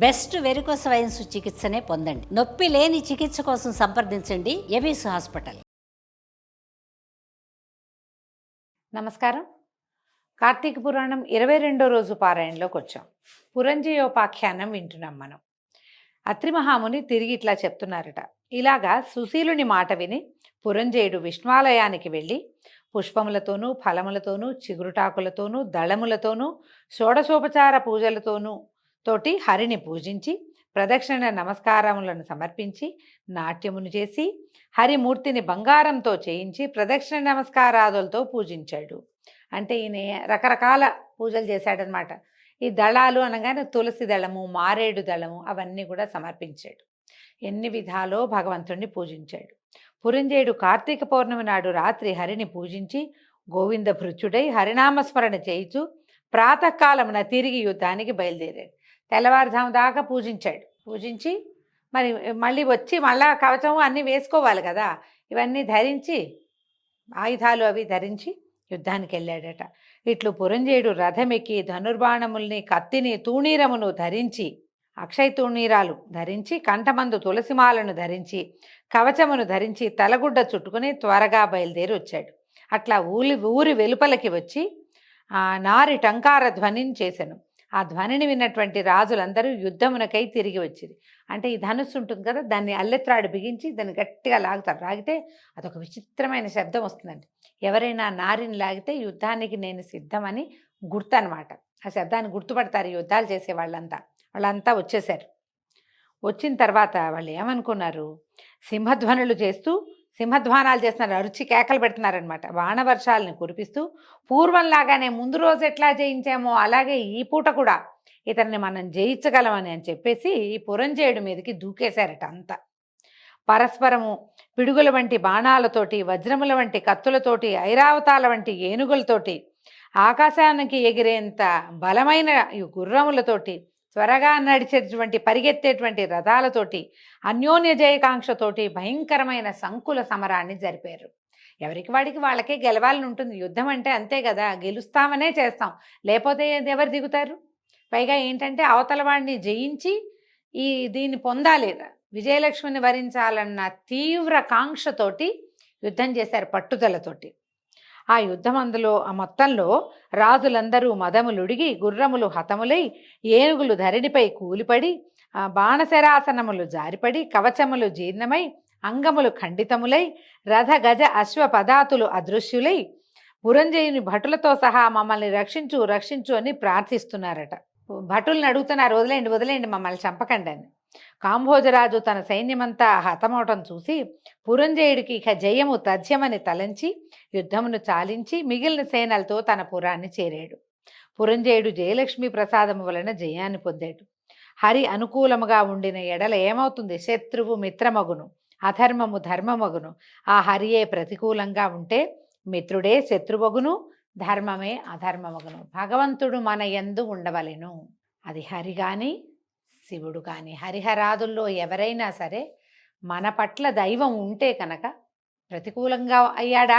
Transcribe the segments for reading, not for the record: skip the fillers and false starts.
Best varicose veins చికిత్సనే పొందండి. నొప్పి లేని చికిత్స కోసం సంప్రదించండి ఎవిస్ హాస్పిటల్. నమస్కారం. కార్తీక పురాణం 22వ రోజు పారాయణలోకి వచ్చాం. పురంజయోపాఖ్యానం వింటున్నాం మనం. అత్రి మహాముని తిరిగి ఇట్లా చెప్తున్నారట. ఇలాగా సుశీలుని మాట విని పురంజయుడు విష్ణువాలయానికి వెళ్ళి పుష్పములతోనూ ఫలములతోనూ చిగురుటాకులతోనూ దళములతోనూ షోడశోపచార పూజలతోనూ తోటి హరిని పూజించి ప్రదక్షిణ నమస్కారములను సమర్పించి నాట్యమును చేసి హరిమూర్తిని బంగారంతో చేయించి ప్రదక్షిణ నమస్కారాదులతో పూజించాడు. అంటే ఈయన రకరకాల పూజలు చేశాడనమాట. ఈ దళాలు అనగానే తులసి దళము, మారేడు దళము అవన్నీ కూడా సమర్పించాడు. ఎన్ని విధాలో భగవంతుణ్ణి పూజించాడు. పురంజయుడు కార్తీక పౌర్ణమి నాడు రాత్రి హరిని పూజించి గోవింద భృత్యుడై హరినామస్మరణ చేయిచు ప్రాతకాలమున తిరిగి యుద్ధానికి బయలుదేరాడు. తెల్లవారుజాము దాకా పూజించాడు. పూజించి మళ్ళీ వచ్చి మళ్ళా కవచము అన్నీ వేసుకోవాలి కదా, ఇవన్నీ ధరించి ఆయుధాలు అవి ధరించి యుద్ధానికి వెళ్ళాడట. ఇట్లు పురంజయుడు రథమెక్కి ధనుర్బాణముల్ని, కత్తిని, తూణీరమును ధరించి, అక్షయ తూణీరాలు ధరించి, కంఠమందు తులసిమాలను ధరించి, కవచమును ధరించి, తలగుడ్డ చుట్టుకుని త్వరగా బయలుదేరి వచ్చాడు. అట్లా ఊరి వెలుపలకి వచ్చి నారి టంకార ధ్వనిని చేశాను. ఆ ధ్వనిని విన్నటువంటి రాజులందరూ యుద్ధమునకై తిరిగి వచ్చింది. అంటే ఈ ధనుస్సు ఉంటుంది కదా, దాన్ని అల్లెత్రాడు బిగించి దాన్ని గట్టిగా లాగుతారు. లాగితే అదొక విచిత్రమైన శబ్దం వస్తుందండి. ఎవరైనా నారిని లాగితే యుద్ధానికి నేను సిద్ధమని గుర్తు అనమాట. ఆ శబ్దాన్ని గుర్తుపడతారు యుద్ధాలు చేసే వాళ్ళంతా వచ్చేసారు. వచ్చిన తర్వాత వాళ్ళు ఏమనుకున్నారు, సింహధ్వానాలు చేస్తున్నారు, అరుచి కేకలు పెడుతున్నారనమాట. బాణవర్షాలని కురిపిస్తూ పూర్వంలాగానే ముందు రోజు ఎట్లా జయించామో అలాగే ఈ పూట కూడా ఇతన్ని మనం జయించగలమని అని చెప్పేసి ఈ పురంజయుడి మీదకి దూకేశారట. అంతా పరస్పరము పిడుగుల వంటి బాణాలతోటి, వజ్రముల వంటి కత్తులతోటి, ఐరావతాల వంటి ఏనుగులతోటి, ఆకాశానికి ఎగిరేంత బలమైన గుర్రములతోటి, త్వరగా నడిచేటువంటి పరిగెత్తేటువంటి రథాలతోటి, అన్యోన్య జయకాంక్షతోటి భయంకరమైన సంకుల సమరాన్ని జరిపారు. ఎవరికి వాడికి వాళ్ళకే గెలవాలని ఉంటుంది. యుద్ధం అంటే అంతే కదా, గెలుస్తామనే చేస్తాం, లేకపోతే ఎవరు దిగుతారు? పైగా ఏంటంటే అవతల వాడిని జయించి దీన్ని పొందాలి, విజయలక్ష్మిని వరించాలన్న తీవ్ర కాంక్షతోటి యుద్ధం చేశారు, పట్టుదలతోటి. ఆ మొత్తంలో రాజులందరూ మదములుడిగి, గుర్రములు హతములై, ఏనుగులు ధరణిపై కూలిపడి, బాణశరాసనములు జారిపడి, కవచములు జీర్ణమై, అంగములు ఖండితములై, రథ గజ అశ్వ పదాతులు అదృశ్యులై, పురంజయుని భటులతో సహా మమ్మల్ని రక్షించు అని ప్రార్థిస్తున్నారట. భటుల్ని అడుగుతున్నారు, వదిలేయండి మమ్మల్ని చంపకండి అని. కాంభోజరాజు తన సైన్యమంతా హతమవటం చూసి పురంజయుడికి ఇక జయము తథ్యమని తలంచి యుద్ధమును చాలించి మిగిలిన సేనలతో తన పురాన్ని చేరాడు. పురంజయుడు జయలక్ష్మి ప్రసాదము వలన జయాన్ని పొందాడు. హరి అనుకూలముగా ఉండిన ఎడల ఏమవుతుంది? శత్రువు మిత్రమగును, అధర్మము ధర్మమగును. ఆ హరియే ప్రతికూలంగా ఉంటే మిత్రుడే శత్రువగును, ధర్మమే అధర్మమగును. భగవంతుడు మన యందు ఉండవలెను. అది హరి గాని శివుడు కానీ, హరిహరాదుల్లో ఎవరైనా సరే మన పట్ల దైవం ఉంటే కనుక ప్రతికూలంగా అయ్యాడా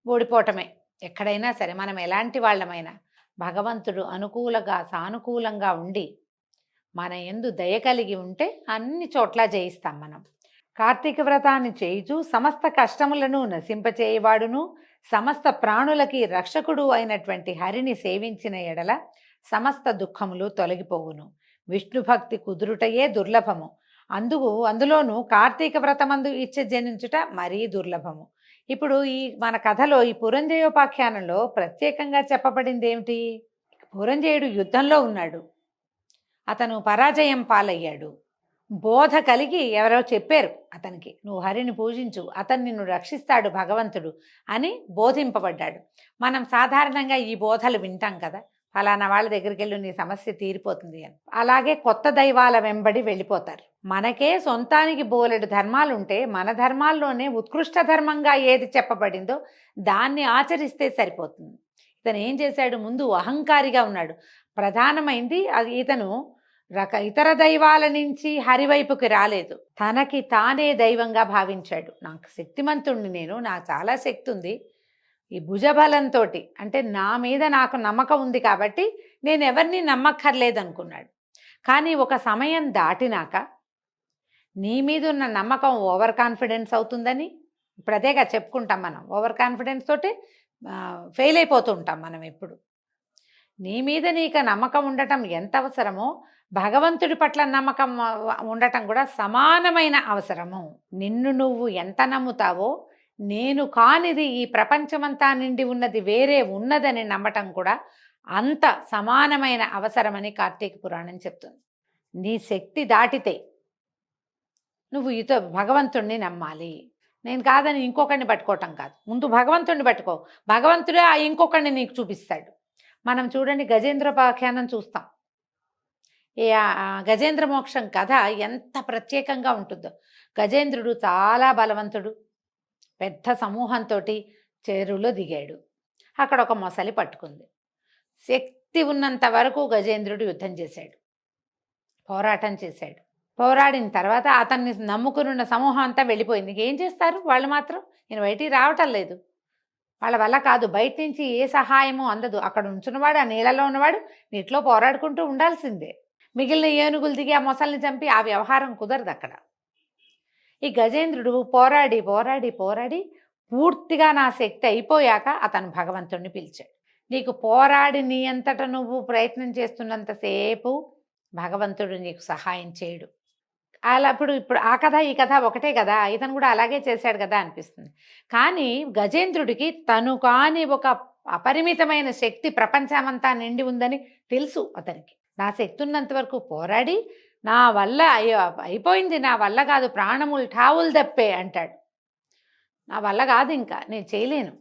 ఓడిపోవటమే. ఎక్కడైనా సరే మనం ఎలాంటి వాళ్ళమైనా భగవంతుడు సానుకూలంగా ఉండి మన యందు దయ కలిగి ఉంటే అన్ని చోట్ల జయిస్తాం మనం. కార్తీక వ్రతాన్ని చేయుచు సమస్త కష్టములను నశింపచేయవాడును, సమస్త ప్రాణులకి రక్షకుడు అయినటువంటి హరిని సేవించిన ఎడల సమస్త దుఃఖములు తొలగిపోవును. విష్ణు భక్తి కుదురుటయే దుర్లభము. అందులోనూ కార్తీక వ్రతమందు ఇచ్చ జనించుట మరీ దుర్లభము. ఇప్పుడు మన కథలో ఈ పురంజయోపాఖ్యానంలో ప్రత్యేకంగా చెప్పబడింది ఏమిటి? పురంజయుడు యుద్ధంలో ఉన్నాడు, అతను పరాజయం పాలయ్యాడు. బోధ కలిగి ఎవరో చెప్పారు అతనికి, నువ్వు హరిని పూజించు, అతను నిన్ను రక్షిస్తాడు భగవంతుడు అని బోధింపబడ్డాడు. మనం సాధారణంగా ఈ బోధలు వింటాం కదా, ఫలానా వాళ్ళ దగ్గరికి వెళ్ళి నీ సమస్య తీరిపోతుంది అని. అలాగే కొత్త దైవాల వెంబడి వెళ్ళిపోతారు. మనకే సొంతానికి బోలెడు ధర్మాలుంటే మన ధర్మాల్లోనే ఉత్కృష్ట ధర్మంగా ఏది చెప్పబడిందో దాన్ని ఆచరిస్తే సరిపోతుంది. ఇతను ఏం చేశాడు? ముందు అహంకారిగా ఉన్నాడు. ప్రధానమైంది ఇతను ఇతర దైవాల నుంచి హరివైపుకి రాలేదు, తనకి తానే దైవంగా భావించాడు. నాకు శక్తిమంతుణ్ణి, నాకు చాలా శక్తి ఉంది, ఈ భుజబలంతో అంటే నా మీద నాకు నమ్మకం ఉంది కాబట్టి నేను ఎవరిని నమ్మక్కర్లేదనుకున్నాడు. కానీ ఒక సమయం దాటినాక నీ మీద ఉన్న నమ్మకం ఓవర్ కాన్ఫిడెన్స్ అవుతుందని ఇప్పుడు అదేగా చెప్పుకుంటాం మనం. ఓవర్ కాన్ఫిడెన్స్ తోటి ఫెయిల్ అయిపోతూ ఉంటాం మనం ఎప్పుడు. నీ మీద నీకు నమ్మకం ఉండటం ఎంత అవసరమో భగవంతుడి పట్ల నమ్మకం ఉండటం కూడా సమానమైన అవసరము. నిన్ను నువ్వు ఎంత నమ్ముతావో నేను కానిది ఈ ప్రపంచమంతా నిండి ఉన్నది వేరే ఉన్నదని నమ్మటం కూడా అంత సమానమైన అవసరమని కార్తీక పురాణం చెప్తుంది. నీ శక్తి దాటితే నువ్వు భగవంతుణ్ణి నమ్మాలి. నేను కాదని ఇంకొకరిని పట్టుకోవటం కాదు, ముందు భగవంతుడిని పట్టుకో, భగవంతుడే ఆ ఇంకొకరిని నీకు చూపిస్తాడు. మనం చూడండి గజేంద్రోపాఖ్యానం చూస్తాం. గజేంద్ర మోక్షం కథ ఎంత ప్రత్యేకంగా ఉంటుందో. గజేంద్రుడు చాలా బలవంతుడు, పెద్ద సమూహంతో చెరువులో దిగాడు. అక్కడ ఒక మొసలి పట్టుకుంది. శక్తి ఉన్నంత వరకు గజేంద్రుడు యుద్ధం చేశాడు, పోరాటం చేశాడు. పోరాడిన తర్వాత అతన్ని నమ్ముకున్న సమూహం అంతా వెళ్ళిపోయింది. ఏం చేస్తారు వాళ్ళు మాత్రం? నేను బయటికి రావటం లేదు, వాళ్ళ వల్ల కాదు, బయట నుంచి ఏ సహాయము అందదు. అక్కడ ఉంచున్నవాడు, ఆ నీళ్ళలో ఉన్నవాడు నీటిలో పోరాడుకుంటూ ఉండాల్సిందే. మిగిలిన ఏనుగులు దిగి ఆ మొసల్ని చంపి ఆ వ్యవహారం కుదరదు అక్కడ. ఈ గజేంద్రుడు పోరాడి పోరాడి పోరాడి పూర్తిగా నా శక్తి అయిపోయాక అతను భగవంతుడిని పిలిచాడు. నీకు పోరాడి నీ అంతటా నువ్వు ప్రయత్నం చేస్తున్నంతసేపు భగవంతుడు నీకు సహాయం చేయడు. అలా ఇప్పుడు ఆ కథ ఈ కథ ఒకటే కదా, ఇతను కూడా అలాగే చేశాడు కదా అనిపిస్తుంది. కానీ గజేంద్రుడికి తను కాని ఒక అపరిమితమైన శక్తి ప్రపంచమంతా నిండి ఉందని తెలుసు. అతనికి నా శక్తి ఉన్నంత వరకు పోరాడి నా వల్ల అయిపోయింది, నా వల్ల కాదు, ప్రాణములు ఠావులు తప్పే అంటాడు. నా వల్ల కాదు, ఇంకా నేను చేయలేను,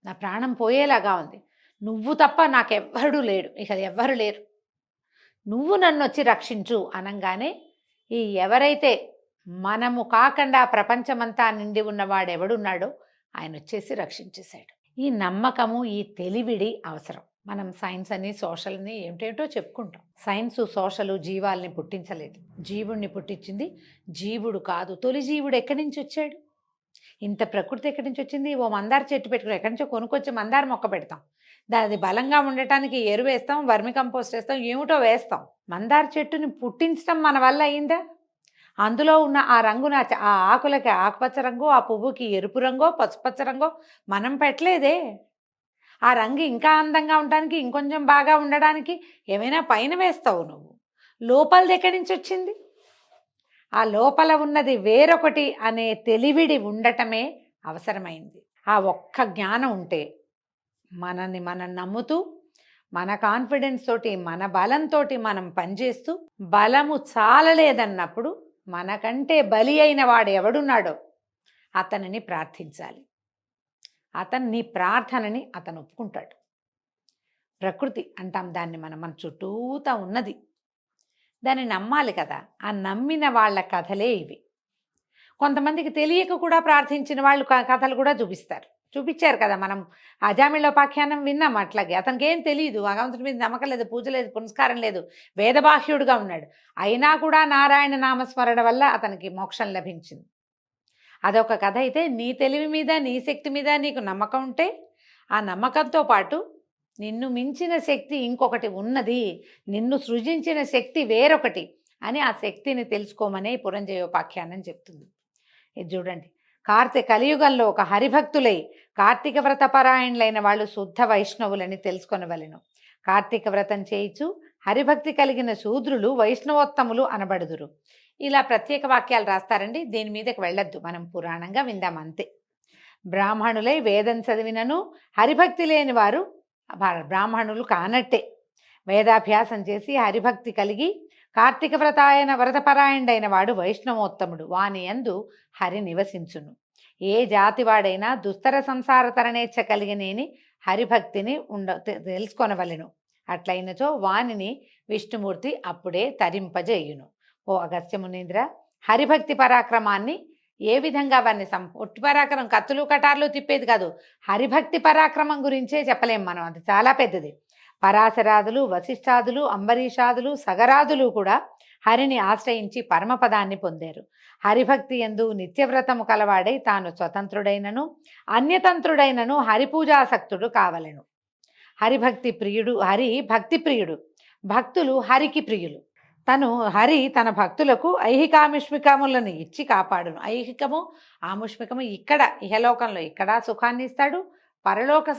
నా ప్రాణం పోయేలాగా ఉంది, నువ్వు తప్ప నాకెవ్వరూ లేడు, ఇక ఎవ్వరు లేరు, నువ్వు నన్ను వచ్చి రక్షించు అనగానే ఈ ఎవరైతే మనము కాకుండా ప్రపంచమంతా నిండి ఉన్నవాడెవడున్నాడో ఆయన వచ్చేసి రక్షించేశాడు. ఈ నమ్మకము, ఈ తెలివిడి అవసరం. మనం సైన్స్ అని సోషల్ అని ఏమిటేమిటో చెప్పుకుంటాం. సైన్స్ సోషల్ జీవాల్ని పుట్టించలేదు, జీవుడిని పుట్టించింది జీవుడు కాదు. తొలి జీవుడు ఎక్కడి నుంచి వచ్చాడు? ఇంత ప్రకృతి ఎక్కడి నుంచి వచ్చింది? ఓ మందార చెట్టు పెట్టుకుని ఎక్కడి నుంచో కొనుక్కొచ్చి మందార మొక్క పెడతాం, దాన్ని బలంగా ఉండటానికి ఎరువు వేస్తాం, వర్మి కంపోస్ట్ వేస్తాం, ఏమిటో వేస్తాం. మందార చెట్టుని పుట్టించడం మన వల్ల అయిందా? అందులో ఉన్న ఆ రంగున, ఆ ఆకులకి ఆకుపచ్చ రంగు, ఆ పువ్వుకి ఎరుపు రంగో పసుపచ్చ రంగో మనం పెట్టలేదే. ఆ రంగు ఇంకా అందంగా ఉండడానికి, ఇంకొంచెం బాగా ఉండడానికి ఏమైనా పైన వేస్తావు నువ్వు. లోపలది ఎక్కడి నుంచి వచ్చింది? ఆ లోపల ఉన్నది వేరొకటి అనే తెలివిడి ఉండటమే అవసరమైంది. ఆ ఒక్క జ్ఞానం ఉంటే మనల్ని మనం నమ్ముతూ, మన కాన్ఫిడెన్స్ తోటి, మన బలంతో మనం పనిచేస్తూ, బలము చాలలేదన్నప్పుడు మనకంటే బలి అయిన వాడు ఎవడున్నాడో అతనిని ప్రార్థించాలి. అతను నీ ప్రార్థనని అతను ఒప్పుకుంటాడు. ప్రకృతి అంటాం దాన్ని, మన చుట్టూతా ఉన్నది, దాన్ని నమ్మాలి కదా. ఆ నమ్మిన వాళ్ళ కథలే ఇవి. కొంతమందికి తెలియక కూడా ప్రార్థించిన వాళ్ళు కథలు కూడా చూపించారు కదా. మనం అజామిళోపాఖ్యానం విన్నాం. అట్లాగే అతనికి ఏం తెలియదు, భగవంతుడి మీద నమ్మకం లేదు, పూజ లేదు, పునస్కారం లేదు, వేదబాహ్యుడుగా ఉన్నాడు. అయినా కూడా నారాయణ నామస్మరణ వల్ల అతనికి మోక్షం లభించింది. అదొక కథ. అయితే నీ తెలివి మీద, నీ శక్తి మీద నీకు నమ్మకం ఉంటే, ఆ నమ్మకంతో పాటు నిన్ను మించిన శక్తి ఇంకొకటి ఉన్నది, నిన్ను సృజించిన శక్తి వేరొకటి అని ఆ శక్తిని తెలుసుకోమనే పురంజయోపాఖ్యానం చెప్తుంది. ఇది చూడండి, కలియుగంలో ఒక హరిభక్తులై కార్తీక వ్రత పరాయణులైన వాళ్ళు శుద్ధ వైష్ణవులని తెలుసుకొనవలెను. కార్తీక వ్రతం చేయిచు హరిభక్తి కలిగిన శూద్రులు వైష్ణవోత్తములు అనబడుదురు. ఇలా ప్రత్యేక వాక్యాలు రాస్తారండి. దీని మీదకి వెళ్ళొద్దు, మనం పురాణంగా విందాం అంతే. బ్రాహ్మణులై వేదం చదివినను హరిభక్తి లేని వారు బ్రాహ్మణులు కానట్టే. వేదాభ్యాసం చేసి హరిభక్తి కలిగి కార్తీక వ్రతపరాయణుడైన వాడు వైష్ణవోత్తముడు, వాని యందు హరి నివసించును. ఏ జాతివాడైనా దుస్తర సంసార తరణేచ్ఛ కలిగినేని హరిభక్తిని తెలుసుకొనవలెను. అట్లయినచో వానిని విష్ణుమూర్తి అప్పుడే తరింపజేయును. ఓ అగస్త్య మునీంద్ర, హరిభక్తి పరాక్రమాన్ని ఏ విధంగా వారిని ఒట్టి పరాక్రమం కత్తులు కటార్లు తిప్పేది కాదు, హరిభక్తి పరాక్రమం గురించే చెప్పలేం మనం, అది చాలా పెద్దది. పరాశరాదులు, వశిష్ఠాదులు, అంబరీషాదులు, సగరాదులు కూడా హరిని ఆశ్రయించి పరమపదాన్ని పొందారు. హరిభక్తి యందు నిత్యవ్రతము కలవాడై తాను స్వతంత్రుడైనను అన్యతంత్రుడైనను హరిపూజాసక్తుడు కావలెను. హరి భక్తి ప్రియుడు భక్తులు హరికి ప్రియులు. హరి తన భక్తులకు ఐహికాముష్మికములను ఇచ్చి కాపాడును. ఐహికము ఆముష్మికము ఇక్కడ ఇహలోకంలో ఇక్కడ సుఖాన్ని ఇస్తాడు, పరలోక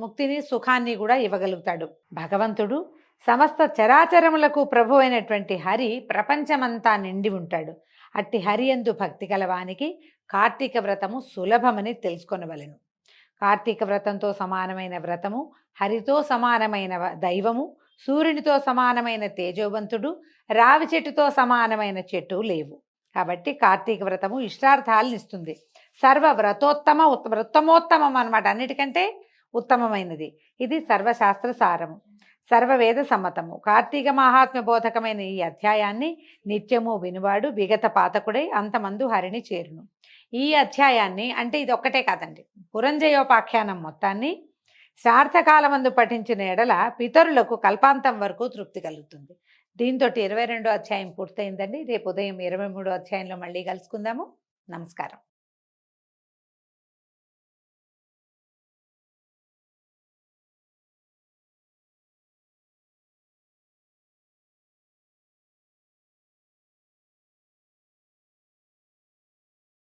ముక్తిని సుఖాన్ని కూడా ఇవ్వగలుగుతాడు. భగవంతుడు సమస్త చరాచరములకు ప్రభు అయినటువంటి హరి ప్రపంచమంతా నిండి ఉంటాడు. అట్టి హరి యందు భక్తి కలవానికి కార్తీక వ్రతము సులభమని తెలుసుకొనవలెను. కార్తీక వ్రతంతో సమానమైన వ్రతము, హరితో సమానమైన దైవము, సూర్యునితో సమానమైన తేజోవంతుడు, రావి చెట్టుతో సమానమైన చెట్టు లేవు. కాబట్టి కార్తీక వ్రతము ఇష్టార్థాలను ఇస్తుంది. సర్వ వ్రతోత్తమోత్తమం అన్నమాట, అన్నిటికంటే ఉత్తమమైనది. ఇది సర్వశాస్త్ర సారము, సర్వవేద సమ్మతము. కార్తీక మహాత్మ్య బోధకమైన ఈ అధ్యాయాన్ని నిత్యము వినువాడు విగత పాతకుడై అంతమందు హరిని చేరును. ఈ అధ్యాయాన్ని అంటే ఇది ఒక్కటే కాదండి, పురంజయోపాఖ్యానం మొత్తాన్ని శ్రార్థకాలమందు పఠించిన ఎడల పితరులకు కల్పాంతం వరకు తృప్తి కలుగుతుంది. దీంతో 22వ అధ్యాయం పూర్తయిందండి. రేపు ఉదయం 23వ అధ్యాయంలో మళ్ళీ కలుసుకుందాము. నమస్కారం.